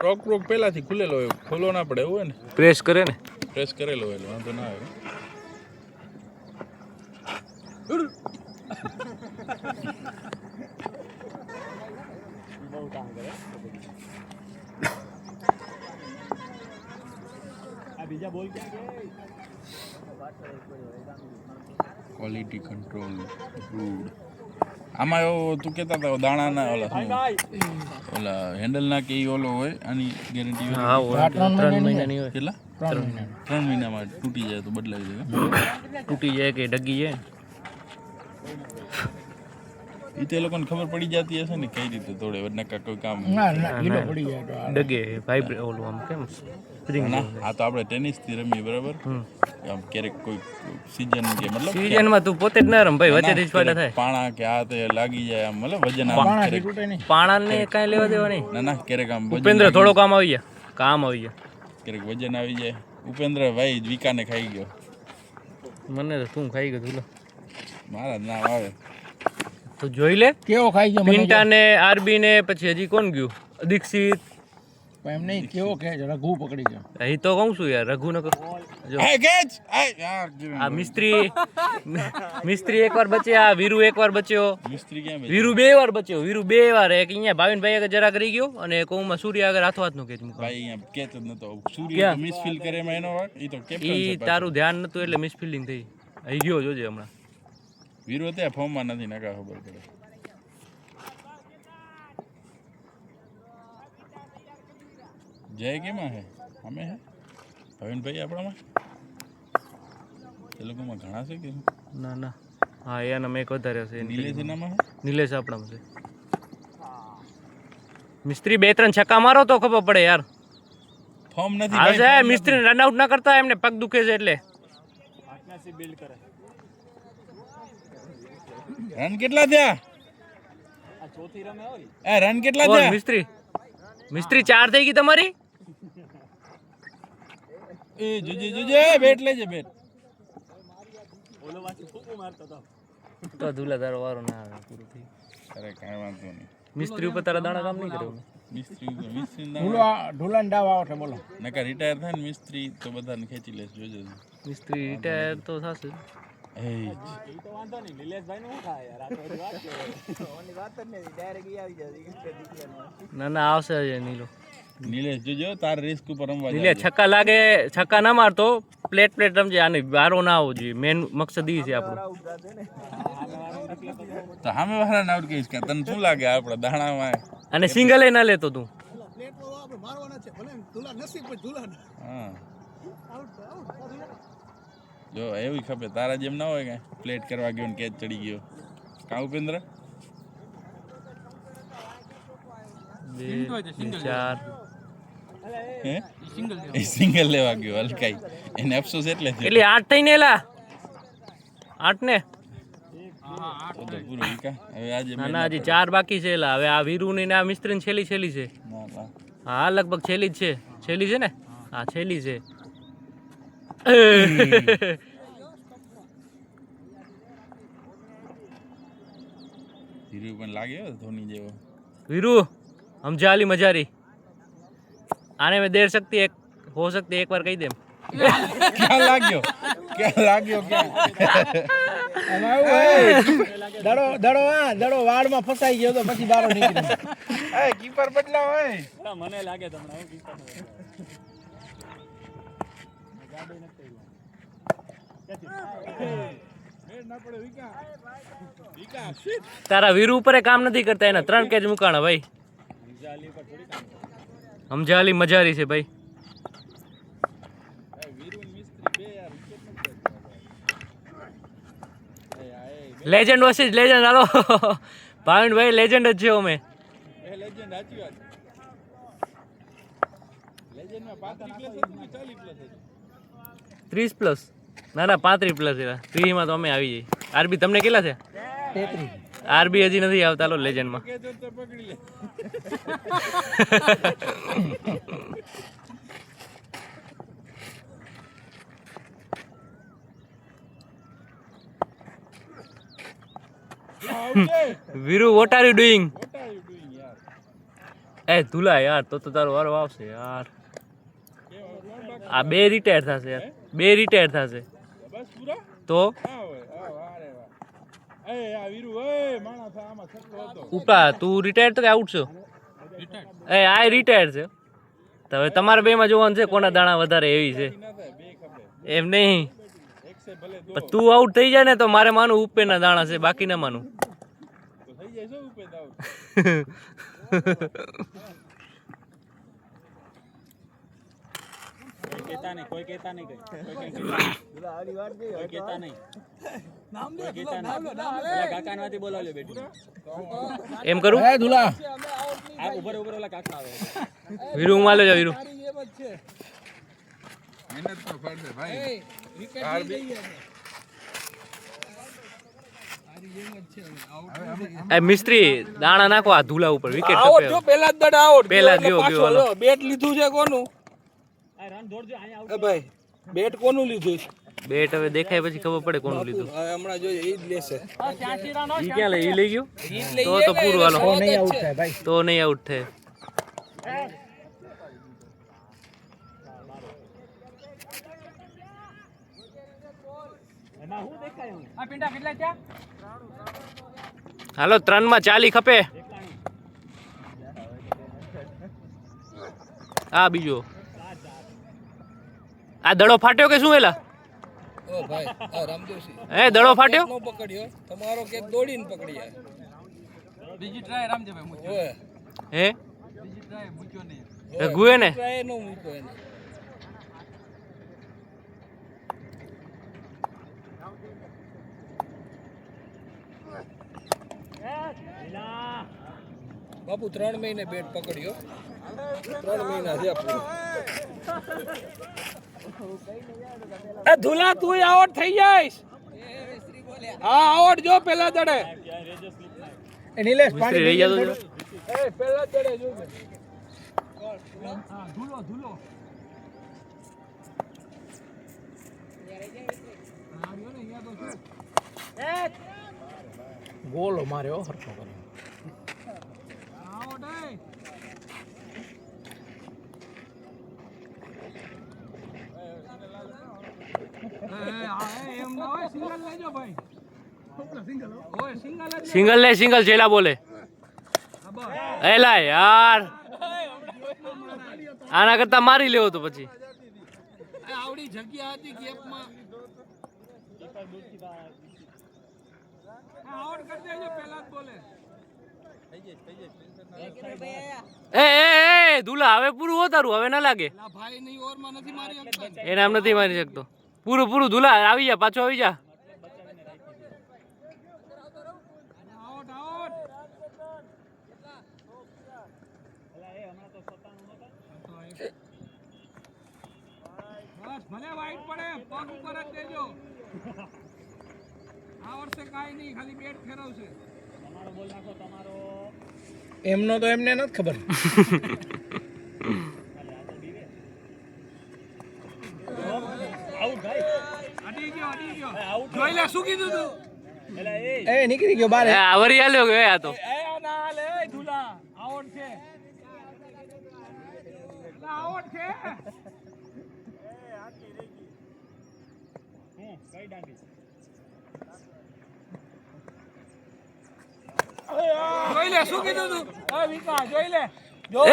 રોક પહેલાથી ખુલેલો હોય, ખોલો ના પડે એવું હોય ને, પ્રેસ કરે ને, પ્રેસ કરેલો હોય એટલે વાંધો ના આવે. Quality control improved. આમાં એવું તું કહેતા હતા દાણાના ઓલા હેન્ડલ ના કે ઓલો હોય, આની ગેરંટી હોય? હા 3 મહિનાની હોય. કેટલા? 3 મહિનામાં તૂટી જાય તો બદલાવી દે. તૂટી જાય કે ડગી જાય એ તો એ લોકોને ખબર પડી જતી હશે ને કઈ રીતે તોડે, નકા કોઈ કામ ડગે વાઇબ્રેટ ઓલું આમ કેમ સ્પ્રિંગ. હા તો આપણે ટેનિસ થી રમીએ બરાબર, આમ ક્યારેક કોઈ સીઝન કે મતલબ સીઝનમાં તું પોતે જ ના રમ ભાઈ, વચ્ચે રીછવાડા થાય પાણા કે આ તે લાગી જાય આમ, મતલબ વજન આમ ક્યારેક પાણાને કાંઈ લેવા દેવા નહીં. ના ક્યારેક આમ ઉપેન્દ્ર થોડો કામ આવી ગયા, ક્યારેક વજન આવી જાય. ઉપેન્દ્ર ભાઈ વિકાને ખાઈ ગયો. મને તો તું ખાઈ ગયો તું. મારા નામ આવે તો જોઈ લે કેવો ખાઈ ગયો પિન્ટા ને આરબી ને પછી હજી કોણ ગયું દીક્ષિત એમ નહીં, કેવો કે રઘુ પકડી ગયો. એ તો કહું છું યાર, રઘુ ન જો આ મિસ્ત્રી એકવાર બચ્યા, વીરુ એકવાર બચ્યો, વીરુ 2 વાર બચ્યો, વીરુ 2 વાર. એક અહીંયા ભાવિનભાઈ આગળ જરા કરી ગયો અને કોમાં સૂર્ય આગળ હાથ નું કેચ મૂક્યો. ભાઈ અહીંયા કેચ જ નતો, સૂર્ય તો મિસ ફીલ કરે એમાં એનો વાક. ઈ તો કેપ્ટન છે, તારું ધ્યાન નતું એટલે મિસ ફિલ્ડિંગ થઈ. અહીં ગયો જોજે હમણાં. વીરુ ત્યાં ફોર્મમાં નથી, નકા ખબર પડે. જય કેમાં હે? અમે હે ભાવિનભાઈ આપણામાં? એ લોકોમાં ઘણા છે કે ના હા એના મેં એક વધારે હશે. નિલેશ એનામાં હે? નિલેશ આપણામાં છે. મિસ્ત્રી 2-3 છક્કા મારો તો ખબર પડે યાર. ફોર્મ નથી હા સાહેબ, મિસ્ત્રી રન આઉટ ના કરતા, એમને પગ દુખે છે એટલે. રન કેટલા થયા? રન કેટલા થયા? મિસ્ત્રી 4 થઈ ગઈ તમારી. એ જોજે બેટ લેજે બેટ. ઓલો વાસી ફૂકું મારતો તો. તો ધુલા તારો વારો ના આવે, પૂરું થઈ. અરે કાંઈ વાંધો નહીં. મિસ્ત્રી ઉપર તારા દાણા કામ નહીં કરે. મિસ્ત્રી ઢોલાન ડાવ આવશે બોલો. નકા રિટાયર થાય ને મિસ્ત્રી તો બધાને ખેંચી લેશે, જોજો. મિસ્ત્રી રિટાયર તો થશે. એ તો વાંધો નહીં, નિલેશભાઈ નું શું થાય યાર, આ તો વાત છે. ઓની વાત જ નહીં, ડાયરેક્ટ આવી જાય. ના આવશે જ નીલો. નિલેશ જોજો તાર રિસ્ક ઉપર રમવા નીલે છક્કા લાગે, છક્કા ના મારતો, પ્લેટ રમજે. આને વારો ના આવવો જોઈએ, મેન મકસદ ઈ છે આપણો. તો સામે વાળાને આઉટ કહીશ કે તને શું લાગે આપણા દાણામાં? અને સિંગલે ના લેતો તું. હા જો એવી ખપે, તારા જેમ ના હોય કે પ્લેટ કરવા ગયો ને કેચ ચડી ગયો. કા ઉપેન્દ્ર? 2 4 હે સિંગલ લેવા ગયો હલકાઈ, એને અફસોસ એટલે છે. એટલે 8 થઈને એલા 8 ને તો પૂરું વિકા. હવે આજે ના હજી 4 બાકી છે એલા. હવે આ વીરુ ની આ મિસ્ત્રી છેલ્લી છે. હા લગભગ છેલ્લી જ છે. છેલ્લી છે ને? હા છેલ્લી છે. વીરુ પણ લાગ્યો ધોની જેવો. वीरू हम जाली मजारी आने में देर सकती है, हो सकती है एक बार कही दे. क्या लाग्यो क्या દડો વાળમાં ફસાઈ ગયો તો પછી બારો નીકળી. એ કીપર બદલા હોય. મને લાગે તમને હું કીપર તારા વીરુ ઉપર કામ નથી કરતા, એના 3 કેચ મુકાણા ભાઈ. સમજાલી મજારી છે ભાઈ. Legend versus legend. હાલો ભાવિન ભાઈ, લેજેન્ડ જ છે અમે. લેજેન્ડ સાચી વાત. લેજેન્ડમાં 30 પ્લસ. ના 35 પ્લસ. 30 માં તો અમે આવી જઈએ. આરબી તમને કેટલા છે? 33. આરબી હજી નથી આવતા લો લેજેન્ડમાં. પકડી લે. Viru, what are you doing? એ ધુલા યાર તો તારો વારો આવશે યાર. આ બે રિટાયર થશે યાર, બે રિટાયર થશે બસ પૂરા તો આ હોય આ વારે વાહ. એ આ વીરુ એ માણસ આમાં છક્કો હતો. ઉપા તું રિટાયર તો કે આઉટ છો? એ આ રિટાયર છે. તો હવે તમારા બેમાં જોવાનું છે કોના દાણા વધારે એવી છે ના થાય બે ખબર એમ નહીં. એક સે ભલે દો પણ તું આઉટ થઈ જાય ને તો મારે માનું ઉપેના દાણા છે, બાકી ના માનું. તો થઈ જાય શું ઉપર દાવ. કોઈ કહેતા નહીં કોઈ કહેતા નહીં કોઈ કહેતા નહીં કોઈ કહેતા નહીં. ઓલા કાકાનાથી બોલાવજો બેટી. એમ કરું હે ધુલા આ ઉભર ઉભર ઓલા કાકા આવે. વીરુ હું માલ્યો જા વીરુ. મહેનત તો ફળશે ભાઈ. કાર બી એ મિસ્ત્રી દાણા નાખો આ ધુલા ઉપર, વિકેટ આઉટ જો કપે. પેલા જ દડ આઉટ પેલા ગયો, ગયો, હાલો. બેટ લીધું છે કોનું? આ રન દોડજો અહીંયા એ ભાઈ બેટ કોનું લીધું છે? બેટ હવે દેખાય પછી ખબર પડે કોનું લીધું. હવે હમણાં જોઈએ એ જ લેશે. ઈ ક્યાં લે? ઈ લઈ ગયો તો પૂરું હાલો. તો નહીં આઉટ થાય ભાઈ. તો નહીં આઉટ થાય. એમાં હું દેખાય હું આ પિંડા કેટલા છે? હાલો 3 માં 40 ખપે. આ બીજો આ દડો ફાટ્યો કે શું એલા? ઓ ભાઈ આ રામદેવસિંહ હે દડો ફાટ્યો? નો પકડ્યો તમારો કે દોડીને પકડી જાય. બીજી ટ્રાય રામદેવભાઈ મૂક્યો. ઓય હે બીજી ટ્રાય મૂક્યો નહીં. ગુએ ને ટ્રાય નો મૂક્યો એને. બાપુ 3 મહિને બેટ પકડ્યો. 3 મહિના થયા પૂરા. એ ધુલા તું આઉટ થઈ જાઈશ. હા આઉટ જો પેલા દડે. એ નિલેશ મિસ્ત્રી રહી જતો જો. એ પેલા દડે જો. હા ધુલો ધુલો. ગોલો માર્યો હરખો કર્યો. આઉટ એ એમ ના હોય સિંગલ લેજો ભાઈ. સિંગલ હોય સિંગલ જ સિંગલ લે સિંગલ છેલા બોલે. એલા યાર આના કરતા મારી લેવો તો પછી. આવડી જગ્યા હતી કેપમાં. આઉટ કરી દેજો પહેલા જ બોલે. એ ધુલા હવે પૂરું હો તારું, હવે ના લાગે. આ ભાઈ ની ઓવરમાં નથી મારી શકતો. એને આમ નથી મારી શકતો. પૂરું પૂરું ધુલા આવી જા, પાછો આવી જા. Out out. બસ ભલે વાઈટ પડે પગ ઉપર જ દેજો. આ વર્ષે કાઈ નહીં, ખાલી બેટ ફેરવશે. તમારો બોલ નાખો તમારો. એમનો તો એમને નથી ખબર. આઉટ ભાઈ. અડી ગયો. જોઈ લે શું કીધું તું? એલા એ એ નીકળી ગયો બારે. એ આવરી આલ્યો કે આ તો. એ ના લે એ ધુલા આઉટ છે. આઉટ છે. કઈ ડાંડી જોઈ લે શું કીધું તું? એ વિકા જોઈ લે. જો એ!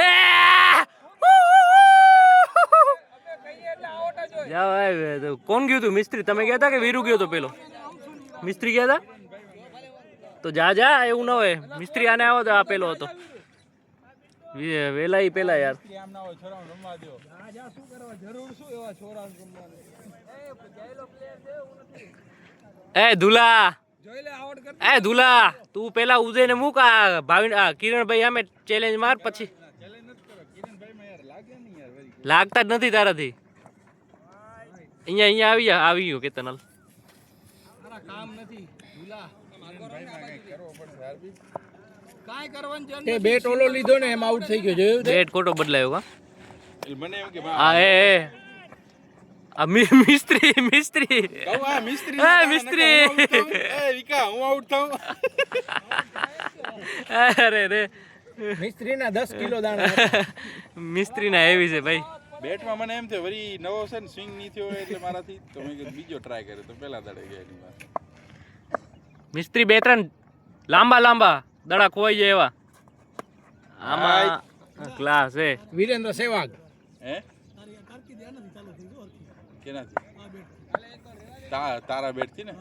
કહીએ એટલે આઉટ જ હોય. જાઓ, તો કોણ ગયું તું? મિસ્ત્રી તમે ગયા હતા કે વીરુ ગયો તો પેલો? મિસ્ત્રી ગયા હતા તો જા એવું ના હોય. મિસ્ત્રી આને આવો તો આ પેલો હતો વેલા ઈ પેલા યાર. આમ ના હોય છોરાને રમવા દો. જા શું કરવા જરૂર શું એવા છોરાને રમવાની? એ ધુલા, જોઈ લે આઉટ કર. એ ધુલા તું પેલા ઉદયને મૂક. આ ભાવિન આ કિરણભાઈ આમે ચેલેન્જ માર પછી. ચેલેન્જ નથી કરો કિરણભાઈ માં યાર લાગે નહીં યાર વરી. લાગતા જ નથી તારાથી. અહીંયા આવી ગયો કેતનલ. મારા કામ નથી ધુલા. કિરણભાઈ માં કંઈક કરવો પડશે હાર્દિક. કાઈ કરવાનું છે તે બેટ ઓલો લીધો ને એમ આઉટ થઈ ગયો જોયું તે? બેટ ખોટો બદલાયો કા? એટલે મને એમ કે આ એ આ મિસ્ત્રી કહું આ મિસ્ત્રી એ મિસ્ત્રી. એ વિકા હું આઉટ થાઉં. અરે રે મિસ્ત્રીના 10 કિલો દાણા હતા. મિસ્ત્રીના હેવી છે ભાઈ. બેટમાં મને એમ થયું વળી નવો છે ને સ્વિંગ નહીં થયો એટલે મારાથી તો મેં કીધું બીજો ટ્રાય કર્યો તો પહેલા દડે ગયા એની વાત. મિસ્ત્રી 2-3 લાંબા દડા ખોવાઈ જાય એવા. આમાં ક્લાસ હે. વિરેન્દ્ર સહેવાગ. હે કેનાથી તારા બેટ થી ને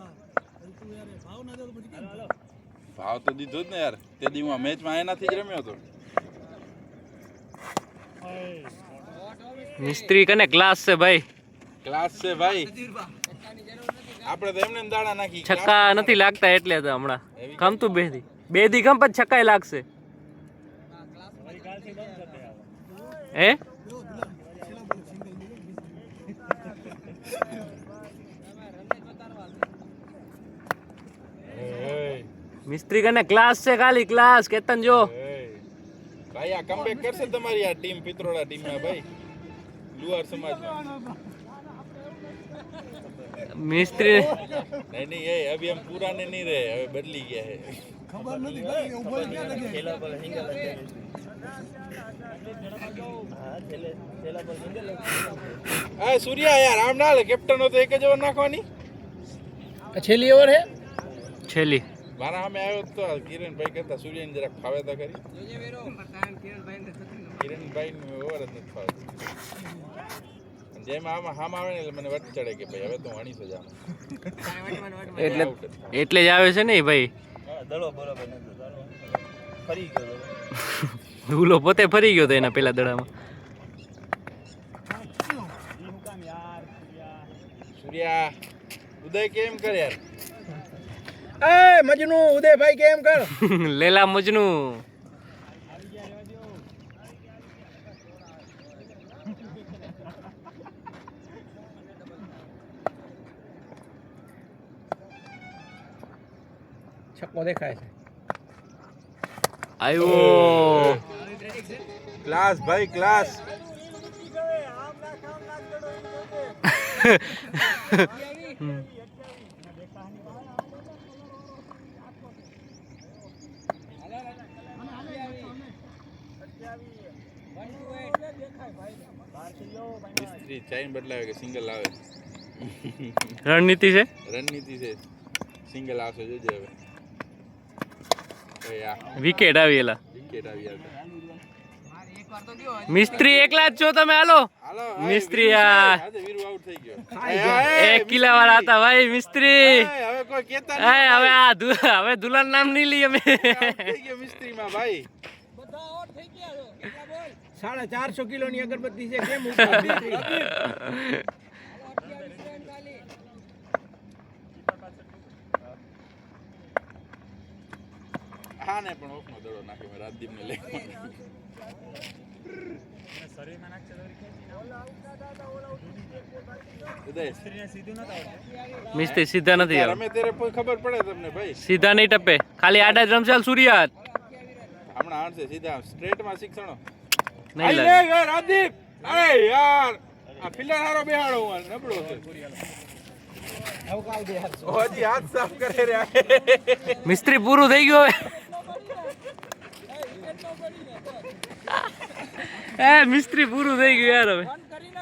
ભાવ તો દીધો જ ને યાર. તે દી હું મેચમાં એનાથી જ રમ્યો હતો. મિસ્ત્રી કને ક્લાસ છે ભાઈ. ક્લાસ છે ભાઈ. આપણે તો એમને દાડા નાખી છક્કા નથી લાગતા એટલે તો હમણાં ગમતું બે દી ગમ પછી છક્કાય લાગશે. હે મિસ્ત્રી કને ક્લાસ છે ખાલી ક્લાસ. કેતન જો ભાઈ આ કમબેક કરશે તમારી આ ટીમ પિત્રોડા ટીમમાં ભાઈ લુહાર સમાજમાં. મિસ્ત્રી નહીં એ અભી હમ પુરાને નહીં રહે હવે બદલી ગયા હે. હા સૂર્યા યાર આમ ના લે કેપ્ટન હતો એક જ ઓવર નાખવાની. આ છેલ્લી ઓવર હે. છેલ્લી મારા સામે આવ્યો તો કિરણભાઈ કરતા સૂર્યને જરાક ફાવે તો કરી. કિરણભાઈ નું ઓવર જ નથી ફાવતું. જેમ આમાં હામ આવે ને એટલે મને વટ ચડે કે ભાઈ હવે તો હણી સજા એટલે જ આવે છે ને ભાઈ. દડો બરોબર નતો ફરી ગયો ધૂલો પોતે ફરી ગયો તો એના પેલા દડામાં. સૂર્યા ઉદય કેમ કર યાર. એ મજનુ ઉદયભાઈ કેમ કર. લેલા મજનુ. છક્કો દેખાય છે. આવ્યો ક્લાસ ભાઈ ક્લાસ. મિસ્ત્રી ચાઈન બદલાવે કે સિંગલ આવે. રણનીતિ છે. રણનીતિ છે સિંગલ આવશે જોજે હવે. વિકેટ આવી એલા. વિકેટ આવી યાર. મિસ્ત્રી એકલા જ છો તમે. હાલો મિસ્ત્રી યાર વીરુ આઉટ થઈ ગયો. 1 કિલા વાળા હતા ભાઈ મિસ્ત્રી. હવે કોઈ કેતા હવે હવે દુલ્હન નામ નહીં લઈએ અમે. થઈ ગયો મિસ્ત્રીમાં ભાઈ. 450 કિલોની અગરબત્તી છે કેમ ઉપાડી. હા ને પણ ઓફનો દડો નાખ્યો મેં રાજદીપને લઈ. મિસ્ત્રી સીધા નથી આવે. અમે તેરે કોઈ ખબર પડે તમને ભાઈ. સીધા નહીં ટપે ખાલી આડા જ રમશે. સૂર્યા હમણાં આણશે સીધા સ્ટ્રેટમાં શિક્ષણો. નહીં લાગે. રાજદીપ અરે યાર આ ફિલ્ડર હારો બેહાડો હું નબળો છે. હજી હાથ સાફ કરે રે. મિસ્ત્રી પૂરું થઈ ગયું હવે. મિસ્ત્રી પૂરું થઈ ગયું યાર હવે.